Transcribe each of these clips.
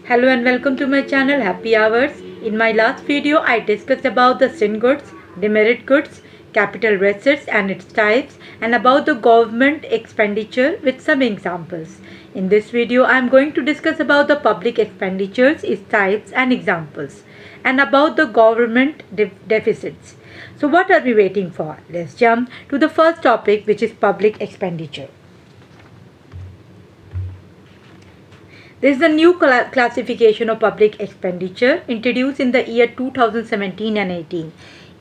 Hello and welcome to my channel Happy Hours. In my last video, I discussed about the sin goods, demerit goods, capital receipts and its types, and about the government expenditure with some examples. In this video, I am going to discuss about the public expenditures, its types and examples, and about the government deficits. So what are we waiting for? Let's jump to the first topic, which is public expenditure. There is a new classification of public expenditure introduced in the year 2017 and 18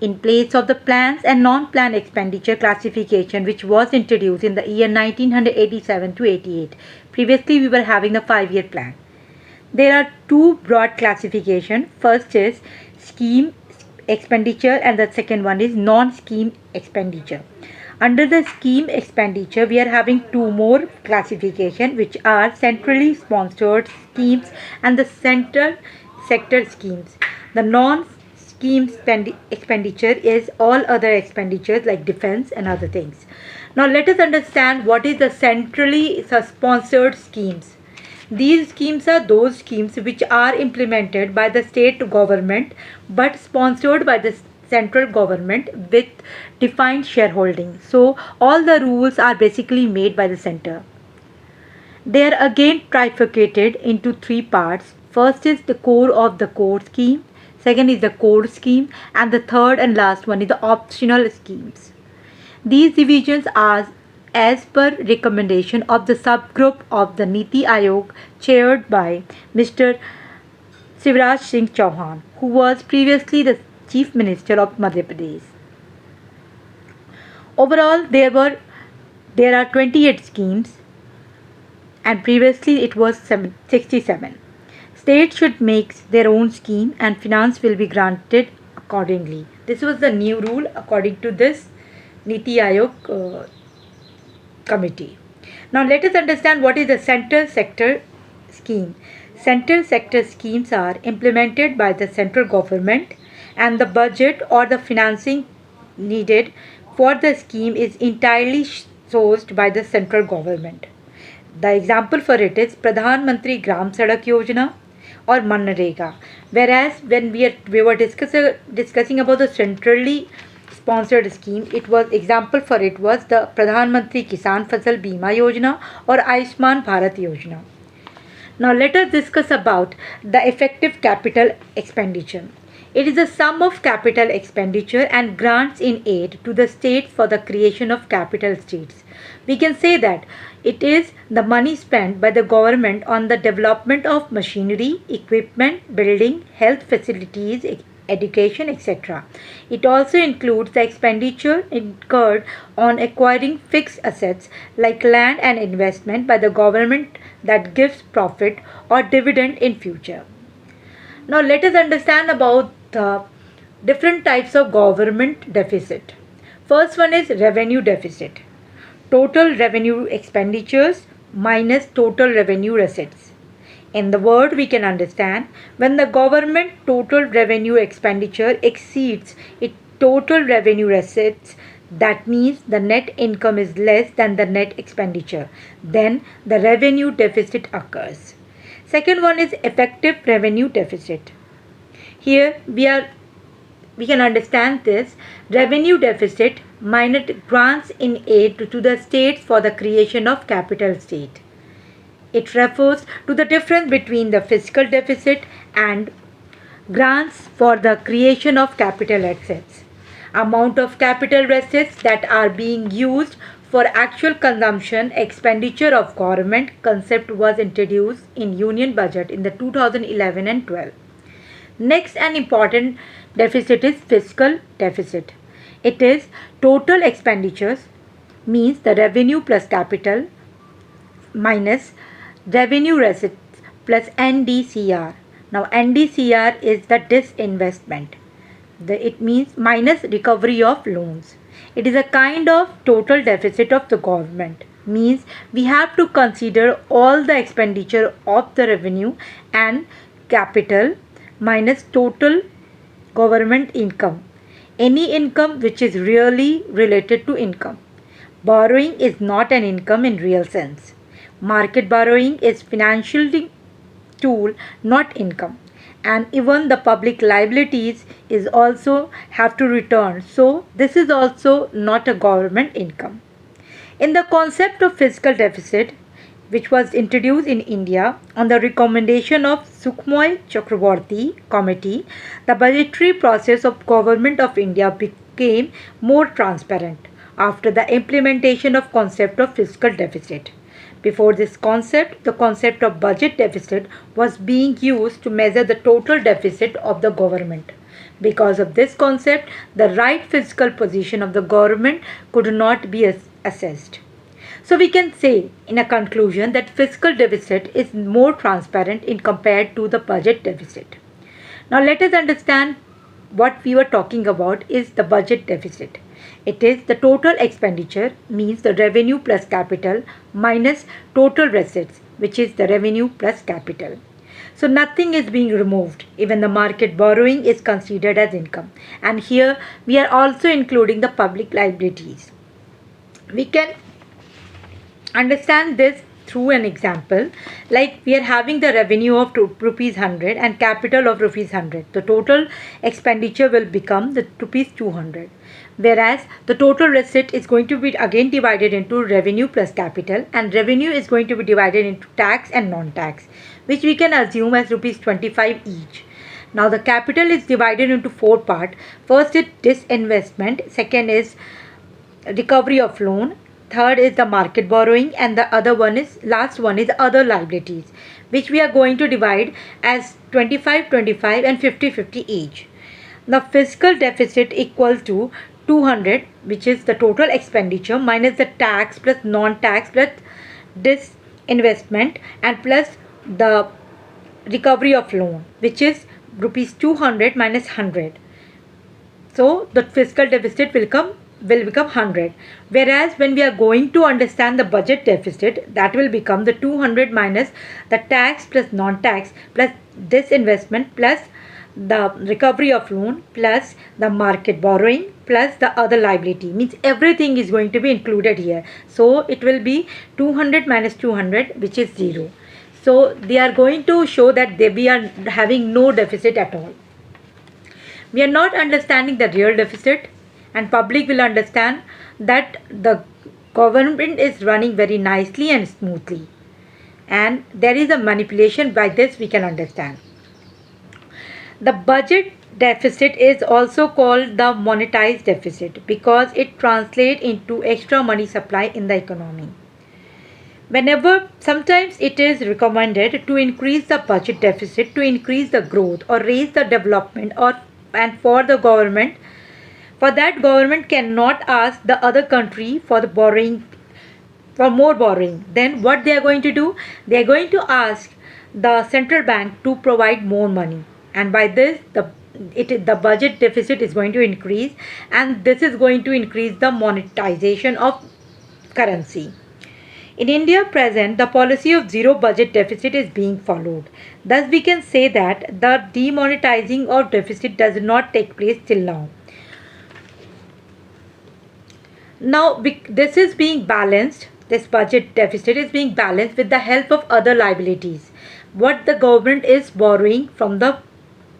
in place of the plans and non-plan expenditure classification which was introduced in the year 1987 to 88. Previously we were having the 5-year plan. There are two broad classifications. First is scheme expenditure and the second one is non-scheme expenditure. Under the scheme expenditure, we are having two more classification which are centrally sponsored schemes and the central sector schemes. The non-scheme expenditure is all other expenditures like defense and other things. Now let us understand what is the centrally sponsored schemes. These schemes are those schemes which are implemented by the state government but sponsored by the central government with defined shareholding. So all the rules are basically made by the center. They are again trifurcated into three parts. First is the core of the core scheme, second is the core scheme, and the third and last one is the optional schemes. These divisions are as per recommendation of the subgroup of the Niti Aayog chaired by Mr. Shivraj Singh Chauhan, who was previously the Chief Minister of Madhya Pradesh. Overall, there are 28 schemes, and previously it was 67. States should make their own scheme, and finance will be granted accordingly. This was the new rule according to this Niti Aayog committee. Now let us understand what is the central sector scheme. Central sector schemes are implemented by the central government and the budget or the financing needed for the scheme is entirely sourced by the central government. The example for it is Pradhan Mantri Gram Sadak Yojana or Manrega. Whereas when we were discussing about the centrally sponsored scheme, it was example for it was the Pradhan Mantri Kisan Fasal Bima Yojana or Ayushman Bharat Yojana. Now let us discuss about the effective capital expenditure. It is the sum of capital expenditure and grants in aid to the states for the creation of capital states. We can say that it is the money spent by the government on the development of machinery, equipment, building, health facilities, education, etc. It also includes the expenditure incurred on acquiring fixed assets like land and investment by the government that gives profit or dividend in future. Now let us understand about the different types of government deficit. First one is revenue deficit. Total revenue expenditures minus total revenue receipts. In the word we can understand when the government total revenue expenditure exceeds its total revenue receipts, that means the net income is less than the net expenditure, then the revenue deficit occurs. Second one is effective revenue deficit. Here we can understand this revenue deficit minus grants in aid to the states for the creation of capital state. It refers to the difference between the fiscal deficit and grants for the creation of capital assets. Amount of capital receipts that are being used for actual consumption expenditure of government concept was introduced in union budget in the 2011 and 12. Next an important deficit is fiscal deficit. It is total expenditures means the revenue plus capital minus revenue receipts plus NDCR. Now NDCR is the disinvestment. It means minus recovery of loans. It is a kind of total deficit of the government. Means we have to consider all the expenditure of the revenue and capital minus total government income. Any income which is really related to income. Borrowing is not an income in real sense. Market borrowing is financially tool, not income. And even the public liabilities is also have to return. So this is also not a government income. In the concept of fiscal deficit, which was introduced in India on the recommendation of Sukhmoy Chakraborty Committee, the budgetary process of Government of India became more transparent after the implementation of concept of fiscal deficit. Before this concept, the concept of budget deficit was being used to measure the total deficit of the government. Because of this concept, the right fiscal position of the government could not be assessed. So we can say in a conclusion that fiscal deficit is more transparent in compared to the budget deficit. Now let us understand what we were talking about is the budget deficit. It is the total expenditure means the revenue plus capital minus total receipts, which is the revenue plus capital. So nothing is being removed. Even the market borrowing is considered as income. And here we are also including the public liabilities. We can understand this through an example, like we are having the revenue of rupees 100 and capital of rupees 100. The total expenditure will become the rupees 200, whereas the total receipt is going to be again divided into revenue plus capital, and revenue is going to be divided into tax and non-tax, which we can assume as rupees 25 each. Now the capital is divided into four parts. First is disinvestment, second is recovery of loan, third is the market borrowing, and the other one is last one is other liabilities, which we are going to divide as 25 25 and 50 50 each. The fiscal deficit equal to 200, which is the total expenditure minus the tax plus non-tax plus disinvestment and plus the recovery of loan, which is rupees 200 minus 100. So the fiscal deficit will become 100, whereas when we are going to understand the budget deficit, that will become the 200 minus the tax plus non-tax plus disinvestment plus the recovery of loan plus the market borrowing plus the other liability, means everything is going to be included here. So it will be 200 minus 200, which is 0. So they are going to show that we are having no deficit at all. We are not understanding the real deficit, and public will understand that the government is running very nicely and smoothly, and there is a manipulation. By this we can understand the budget deficit is also called the monetized deficit because it translates into extra money supply in the economy. Whenever sometimes it is recommended to increase the budget deficit to increase the growth or raise the development, or and for the government, for that government cannot ask the other country for the borrowing, for more borrowing. Then what they are going to do, they are going to ask the central bank to provide more money, and by this the budget deficit is going to increase, and this is going to increase the monetization of currency. In India present, the policy of zero budget deficit is being followed. Thus, we can say that the demonetizing of deficit does not take place till now. Now, this is being balanced, this budget deficit is being balanced with the help of other liabilities, what the government is borrowing from the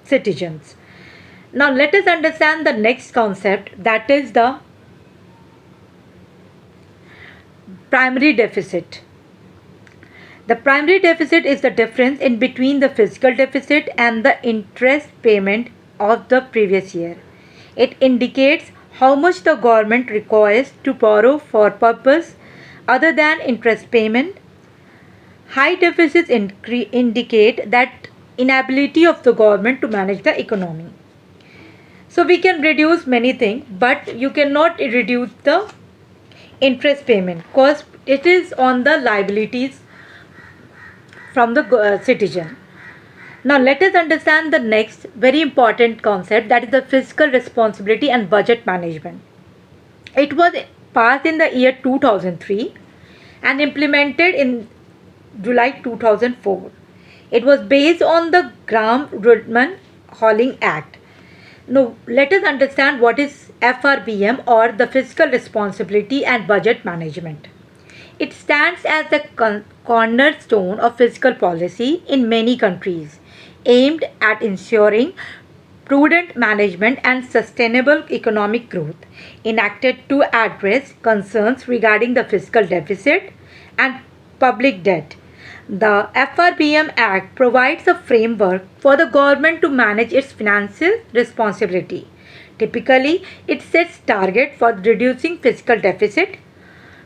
citizens. Now, let us understand the next concept, that is the primary deficit. The primary deficit is the difference in between the fiscal deficit and the interest payment of the previous year. It indicates how much the government requires to borrow for purpose other than interest payment. High deficits indicate that inability of the government to manage the economy. So we can reduce many things, but you cannot reduce the interest payment because it is on the liabilities from the citizen. Now let us understand the next very important concept, that is the fiscal responsibility and budget management. It was passed in the year 2003 and implemented in July 2004. It was based on the Graham-Rudman-Holling Act. Now let us understand what is FRBM, or the Fiscal Responsibility and Budget Management. It stands as the cornerstone of fiscal policy in many countries, aimed at ensuring prudent management and sustainable economic growth, enacted to address concerns regarding the fiscal deficit and public debt. The FRBM Act provides a framework for the government to manage its finances responsibility. Typically, it sets targets for reducing fiscal deficit,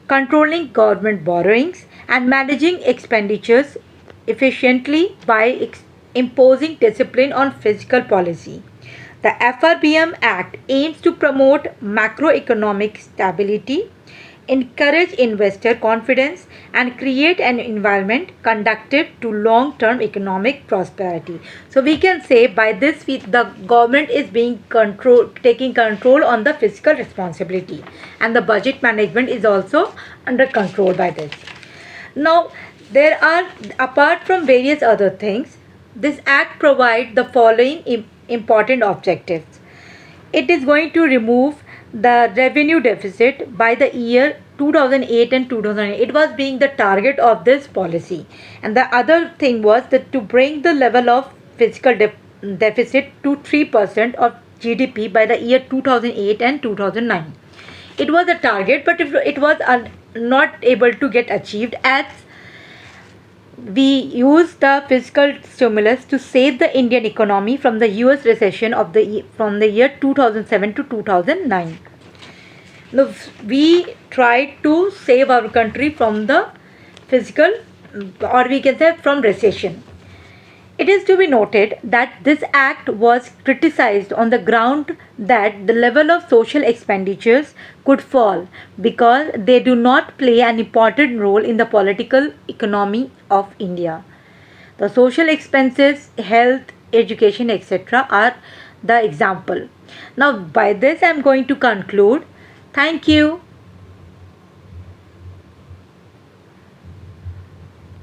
controlling government borrowings, and managing expenditures efficiently by imposing discipline on fiscal policy. The FRBM Act aims to promote macroeconomic stability, encourage investor confidence, and create an environment conducive to long term economic prosperity. So, we can say by this, the government is taking control on the fiscal responsibility, and the budget management is also under control by this. Now, there are, apart from various other things, this act provides the following important objectives. It is going to remove the revenue deficit by the year 2008 and 2008. It was being the target of this policy. And the other thing was that to bring the level of fiscal deficit to 3% of GDP by the year 2008 and 2009. It was a target, but it was not able to get achieved, as we used the fiscal stimulus to save the Indian economy from the US recession from the year 2007 to 2009. Now, we tried to save our country from the fiscal, or we can say from recession. It is to be noted that this act was criticized on the ground that the level of social expenditures could fall because they do not play an important role in the political economy of India. The social expenses, health, education, etc., are the example. Now, by this, I am going to conclude. Thank you.